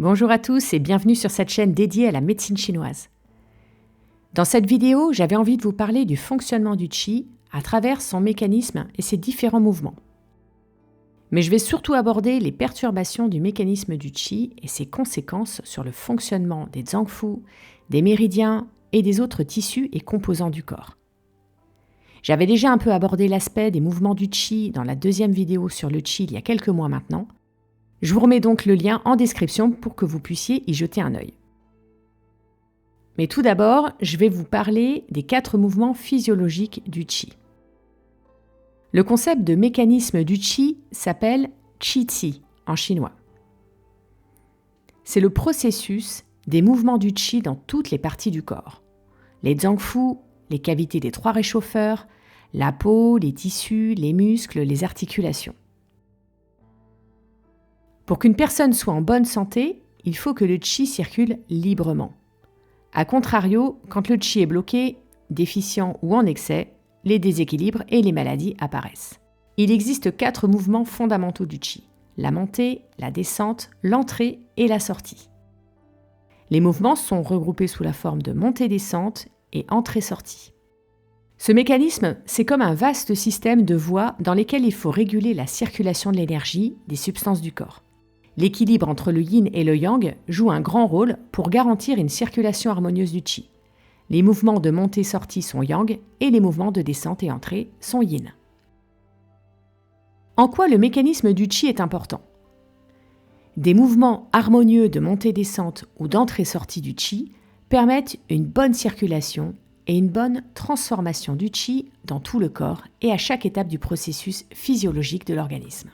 Bonjour à tous et bienvenue sur cette chaîne dédiée à la médecine chinoise. Dans cette vidéo, j'avais envie de vous parler du fonctionnement du qi à travers son mécanisme et ses différents mouvements. Mais je vais surtout aborder les perturbations du mécanisme du qi et ses conséquences sur le fonctionnement des zangfu, des méridiens et des autres tissus et composants du corps. J'avais déjà un peu abordé l'aspect des mouvements du qi dans la deuxième vidéo sur le qi il y a quelques mois maintenant. Je vous remets donc le lien en description pour que vous puissiez y jeter un œil. Mais tout d'abord, je vais vous parler des 4 mouvements physiologiques du qi. Le concept de mécanisme du qi s'appelle qi-ti en chinois. C'est le processus des mouvements du qi dans toutes les parties du corps. Les zangfu, les cavités des 3 réchauffeurs, la peau, les tissus, les muscles, les articulations. Pour qu'une personne soit en bonne santé, il faut que le qi circule librement. A contrario, quand le qi est bloqué, déficient ou en excès, les déséquilibres et les maladies apparaissent. Il existe 4 mouvements fondamentaux du qi: la montée, la descente, l'entrée et la sortie. Les mouvements sont regroupés sous la forme de montée-descente et entrée-sortie. Ce mécanisme, c'est comme un vaste système de voies dans lesquelles il faut réguler la circulation de l'énergie des substances du corps. L'équilibre entre le yin et le yang joue un grand rôle pour garantir une circulation harmonieuse du qi. Les mouvements de montée-sortie sont yang et les mouvements de descente et entrée sont yin. En quoi le mécanisme du qi est important ? Des mouvements harmonieux de montée-descente ou d'entrée-sortie du qi permettent une bonne circulation et une bonne transformation du qi dans tout le corps et à chaque étape du processus physiologique de l'organisme.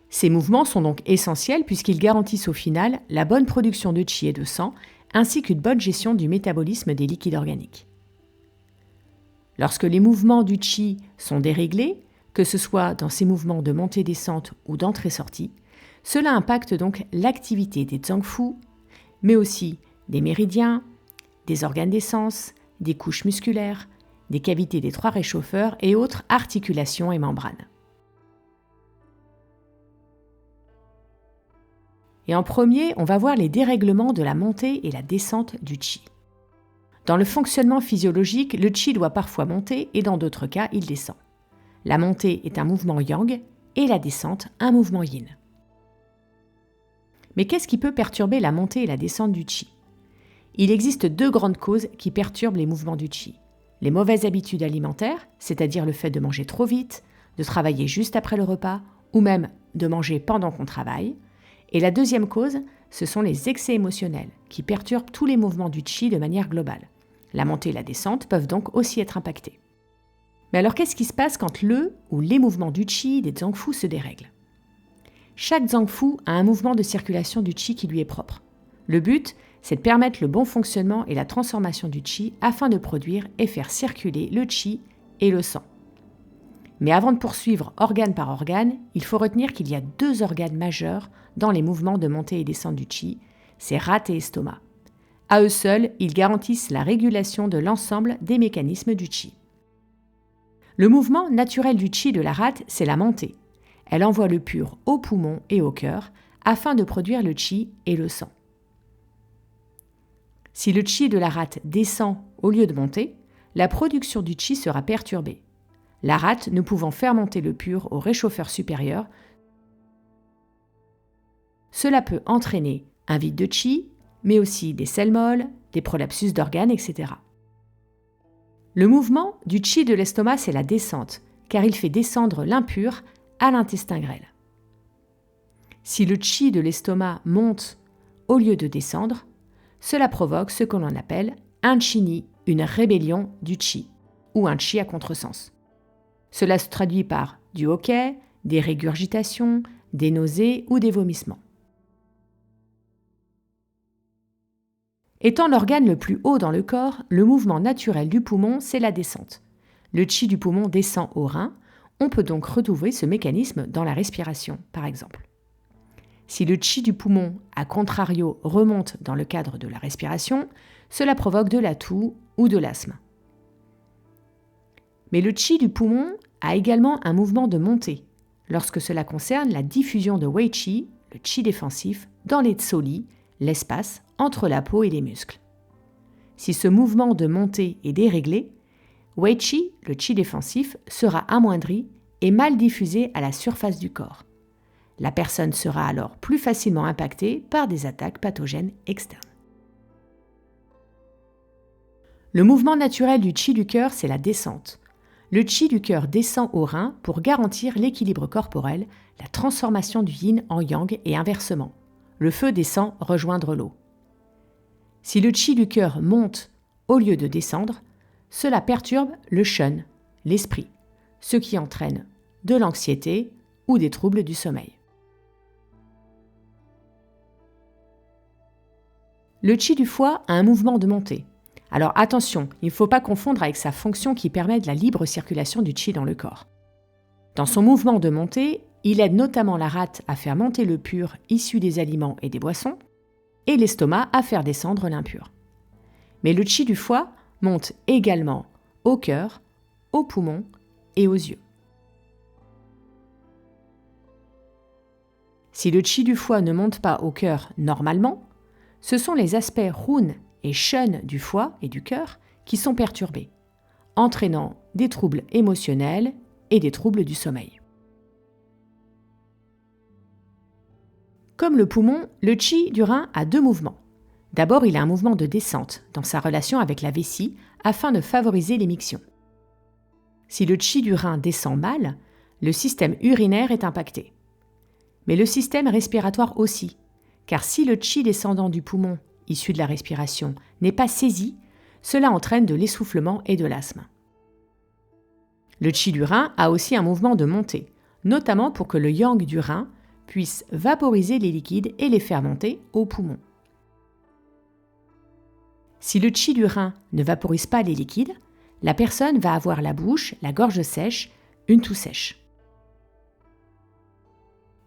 Ces mouvements sont donc essentiels puisqu'ils garantissent au final la bonne production de qi et de sang, ainsi qu'une bonne gestion du métabolisme des liquides organiques. Lorsque les mouvements du qi sont déréglés, que ce soit dans ces mouvements de montée-descente ou d'entrée-sortie, cela impacte donc l'activité des zangfu, mais aussi des méridiens, des organes des sens, des couches musculaires, des cavités des 3 réchauffeurs et autres articulations et membranes. Et en premier, on va voir les dérèglements de la montée et la descente du qi. Dans le fonctionnement physiologique, le qi doit parfois monter et dans d'autres cas, il descend. La montée est un mouvement yang et la descente un mouvement yin. Mais qu'est-ce qui peut perturber la montée et la descente du qi ? Il existe 2 grandes causes qui perturbent les mouvements du qi. Les mauvaises habitudes alimentaires, c'est-à-dire le fait de manger trop vite, de travailler juste après le repas ou même de manger pendant qu'on travaille. Et la deuxième cause, ce sont les excès émotionnels qui perturbent tous les mouvements du qi de manière globale. La montée et la descente peuvent donc aussi être impactés. Mais alors qu'est-ce qui se passe quand le ou les mouvements du qi des zangfu se dérèglent ? Chaque zangfu a un mouvement de circulation du qi qui lui est propre. Le but, c'est de permettre le bon fonctionnement et la transformation du qi afin de produire et faire circuler le qi et le sang. Mais avant de poursuivre organe par organe, il faut retenir qu'il y a 2 organes majeurs dans les mouvements de montée et descente du qi, c'est rate et estomac. À eux seuls, ils garantissent la régulation de l'ensemble des mécanismes du qi. Le mouvement naturel du qi de la rate, c'est la montée. Elle envoie le pur aux poumons et au cœur afin de produire le qi et le sang. Si le qi de la rate descend au lieu de monter, la production du qi sera perturbée. La rate ne pouvant faire monter le pur au réchauffeur supérieur, cela peut entraîner un vide de qi, mais aussi des selles molles, des prolapsus d'organes, etc. Le mouvement du qi de l'estomac, c'est la descente, car il fait descendre l'impur à l'intestin grêle. Si le qi de l'estomac monte au lieu de descendre, cela provoque ce que l'on appelle un qi-ni, une rébellion du qi, ou un qi à contresens. Cela se traduit par du hoquet, des régurgitations, des nausées ou des vomissements. Étant l'organe le plus haut dans le corps, le mouvement naturel du poumon, c'est la descente. Le qi du poumon descend au rein, on peut donc retrouver ce mécanisme dans la respiration, par exemple. Si le qi du poumon, à contrario, remonte dans le cadre de la respiration, cela provoque de la toux ou de l'asthme. Mais le qi du poumon a également un mouvement de montée, lorsque cela concerne la diffusion de Wei Qi, le Qi défensif, dans les tsoli, l'espace entre la peau et les muscles. Si ce mouvement de montée est déréglé, Wei Qi, le Qi défensif, sera amoindri et mal diffusé à la surface du corps. La personne sera alors plus facilement impactée par des attaques pathogènes externes. Le mouvement naturel du Qi du cœur, c'est la descente. Le Qi du cœur descend au rein pour garantir l'équilibre corporel, la transformation du yin en yang et inversement. Le feu descend rejoindre l'eau. Si le Qi du cœur monte au lieu de descendre, cela perturbe le Shen, l'esprit, ce qui entraîne de l'anxiété ou des troubles du sommeil. Le Qi du foie a un mouvement de montée. Alors attention, il ne faut pas confondre avec sa fonction qui permet de la libre circulation du Qi dans le corps. Dans son mouvement de montée, il aide notamment la rate à faire monter le pur issu des aliments et des boissons, et l'estomac à faire descendre l'impur. Mais le Qi du foie monte également au cœur, aux poumons et aux yeux. Si le Qi du foie ne monte pas au cœur normalement, ce sont les aspects Run et Shen du foie et du cœur qui sont perturbés, entraînant des troubles émotionnels et des troubles du sommeil. Comme le poumon, le Qi du rein a deux mouvements. D'abord, il a un mouvement de descente dans sa relation avec la vessie afin de favoriser l'émiction. Si le Qi du rein descend mal, le système urinaire est impacté. Mais le système respiratoire aussi, car si le Qi descendant du poumon, issu de la respiration, n'est pas saisi, cela entraîne de l'essoufflement et de l'asthme. Le Qi du rein a aussi un mouvement de montée, notamment pour que le yang du rein puisse vaporiser les liquides et les faire monter aux poumons. Si le Qi du rein ne vaporise pas les liquides, la personne va avoir la bouche, la gorge sèche, une toux sèche.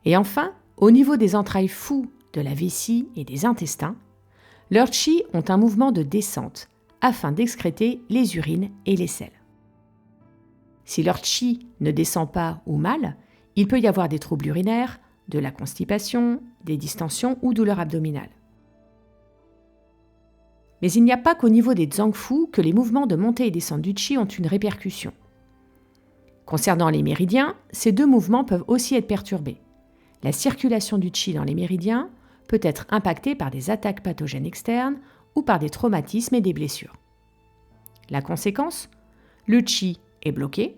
Et enfin, au niveau des entrailles fous de la vessie et des intestins, leurs Qi ont un mouvement de descente afin d'excréter les urines et les selles. Si leur Qi ne descend pas ou mal, il peut y avoir des troubles urinaires, de la constipation, des distensions ou douleurs abdominales. Mais il n'y a pas qu'au niveau des Zangfu que les mouvements de montée et descente du Qi ont une répercussion. Concernant les méridiens, ces deux mouvements peuvent aussi être perturbés. La circulation du Qi dans les méridiens peut être impactée par des attaques pathogènes externes ou par des traumatismes et des blessures. La conséquence, le Qi est bloqué,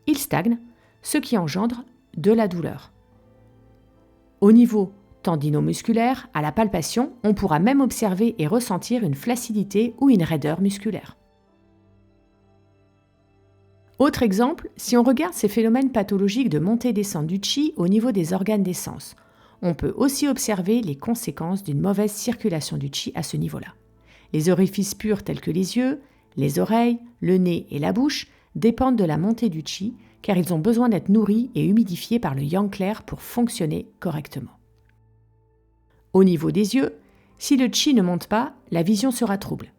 il stagne, ce qui engendre de la douleur. Au niveau tendinomusculaire, à la palpation, on pourra même observer et ressentir une flaccidité ou une raideur musculaire. Autre exemple, si on regarde ces phénomènes pathologiques de montée-descente du Qi au niveau des organes des sens, on peut aussi observer les conséquences d'une mauvaise circulation du Qi à ce niveau-là. Les orifices purs tels que les yeux, les oreilles, le nez et la bouche dépendent de la montée du Qi car ils ont besoin d'être nourris et humidifiés par le yang clair pour fonctionner correctement. Au niveau des yeux, si le Qi ne monte pas, la vision sera trouble.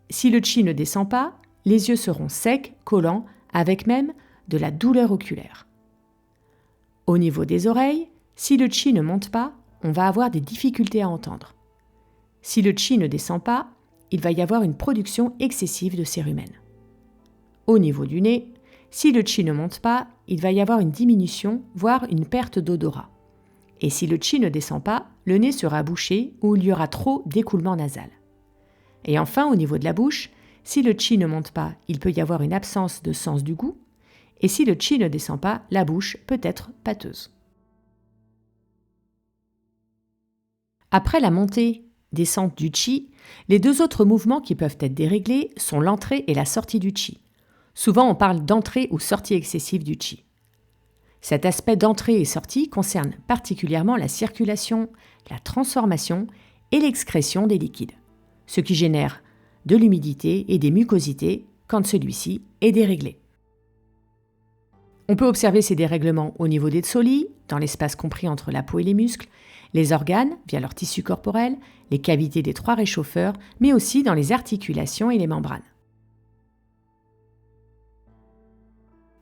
Si le Qi ne descend pas, les yeux seront secs, collants, avec même de la douleur oculaire. Au niveau des oreilles, si le Qi ne monte pas, on va avoir des difficultés à entendre. Si le Qi ne descend pas, il va y avoir une production excessive de cérumen. Au niveau du nez, si le Qi ne monte pas, il va y avoir une diminution, voire une perte d'odorat. Et si le Qi ne descend pas, le nez sera bouché ou il y aura trop d'écoulement nasal. Et enfin, au niveau de la bouche, si le Qi ne monte pas, il peut y avoir une absence de sens du goût. Et si le Qi ne descend pas, la bouche peut être pâteuse. Après la montée-descente du Qi, les deux autres mouvements qui peuvent être déréglés sont l'entrée et la sortie du Qi. Souvent, on parle d'entrée ou sortie excessive du Qi. Cet aspect d'entrée et sortie concerne particulièrement la circulation, la transformation et l'excrétion des liquides, ce qui génère de l'humidité et des mucosités quand celui-ci est déréglé. On peut observer ces dérèglements au niveau des tsoli, dans l'espace compris entre la peau et les muscles, les organes, via leur tissu corporel, les cavités des trois réchauffeurs, mais aussi dans les articulations et les membranes.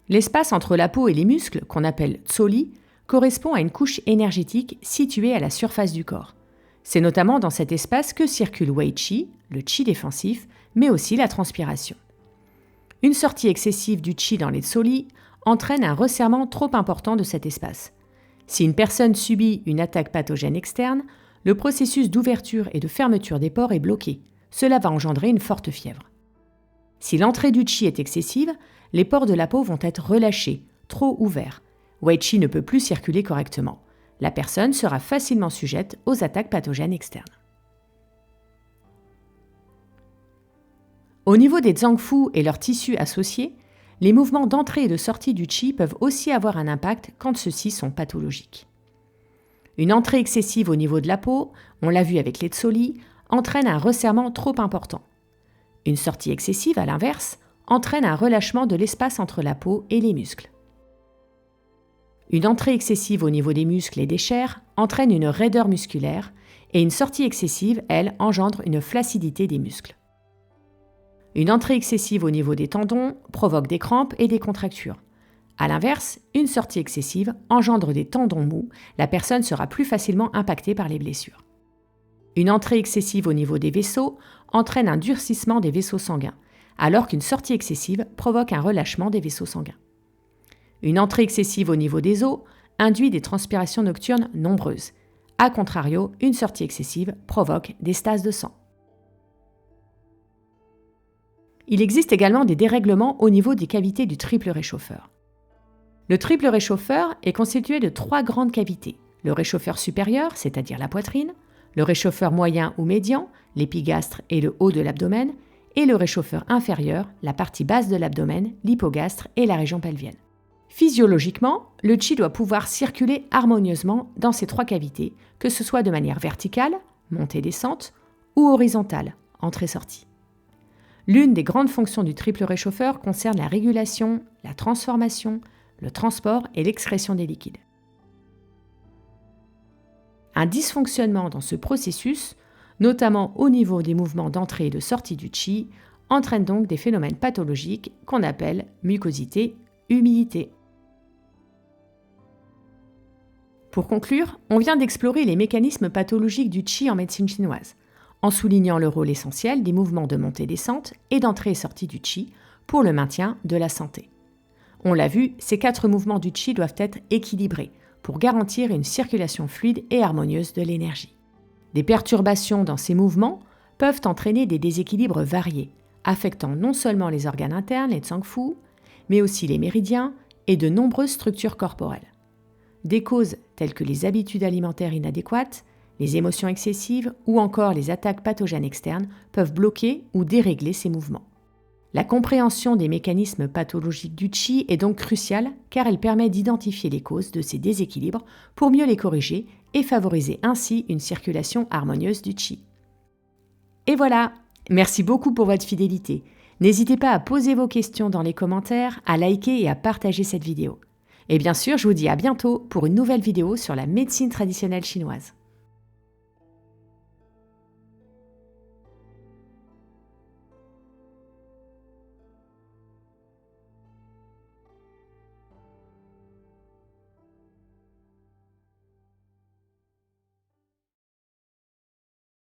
L'espace entre la peau et les muscles, qu'on appelle tsoli, correspond à une couche énergétique située à la surface du corps. C'est notamment dans cet espace que circule Wei Qi, le Qi défensif, mais aussi la transpiration. Une sortie excessive du Qi dans les tsoli entraîne un resserrement trop important de cet espace. Si une personne subit une attaque pathogène externe, le processus d'ouverture et de fermeture des pores est bloqué. Cela va engendrer une forte fièvre. Si l'entrée du Qi est excessive, les pores de la peau vont être relâchés, trop ouverts. Wei Qi ne peut plus circuler correctement. La personne sera facilement sujette aux attaques pathogènes externes. Au niveau des zangfu et leurs tissus associés, les mouvements d'entrée et de sortie du Qi peuvent aussi avoir un impact quand ceux-ci sont pathologiques. Une entrée excessive au niveau de la peau, on l'a vu avec les tsoli, entraîne un resserrement trop important. Une sortie excessive, à l'inverse, entraîne un relâchement de l'espace entre la peau et les muscles. Une entrée excessive au niveau des muscles et des chairs entraîne une raideur musculaire et une sortie excessive, elle, engendre une flaccidité des muscles. Une entrée excessive au niveau des tendons provoque des crampes et des contractures. A l'inverse, une sortie excessive engendre des tendons mous, la personne sera plus facilement impactée par les blessures. Une entrée excessive au niveau des vaisseaux entraîne un durcissement des vaisseaux sanguins, alors qu'une sortie excessive provoque un relâchement des vaisseaux sanguins. Une entrée excessive au niveau des os induit des transpirations nocturnes nombreuses. A contrario, une sortie excessive provoque des stases de sang. Il existe également des dérèglements au niveau des cavités du triple réchauffeur. Le triple réchauffeur est constitué de 3 grandes cavités. Le réchauffeur supérieur, c'est-à-dire la poitrine, le réchauffeur moyen ou médian, l'épigastre et le haut de l'abdomen, et le réchauffeur inférieur, la partie basse de l'abdomen, l'hypogastre et la région pelvienne. Physiologiquement, le Qi doit pouvoir circuler harmonieusement dans ces 3 cavités, que ce soit de manière verticale, montée-descente, ou horizontale, entrée-sortie. L'une des grandes fonctions du triple réchauffeur concerne la régulation, la transformation, le transport et l'excrétion des liquides. Un dysfonctionnement dans ce processus, notamment au niveau des mouvements d'entrée et de sortie du Qi, entraîne donc des phénomènes pathologiques qu'on appelle mucosité, humidité. Pour conclure, on vient d'explorer les mécanismes pathologiques du Qi en médecine chinoise, en soulignant le rôle essentiel des mouvements de montée-descente et d'entrée et sortie du Qi pour le maintien de la santé. On l'a vu, ces 4 mouvements du Qi doivent être équilibrés pour garantir une circulation fluide et harmonieuse de l'énergie. Des perturbations dans ces mouvements peuvent entraîner des déséquilibres variés, affectant non seulement les organes internes, les zangfu, mais aussi les méridiens et de nombreuses structures corporelles. Des causes telles que les habitudes alimentaires inadéquates, les émotions excessives ou encore les attaques pathogènes externes peuvent bloquer ou dérégler ces mouvements. La compréhension des mécanismes pathologiques du Qi est donc cruciale car elle permet d'identifier les causes de ces déséquilibres pour mieux les corriger et favoriser ainsi une circulation harmonieuse du Qi. Et voilà, merci beaucoup pour votre fidélité. N'hésitez pas à poser vos questions dans les commentaires, à liker et à partager cette vidéo. Et bien sûr, je vous dis à bientôt pour une nouvelle vidéo sur la médecine traditionnelle chinoise.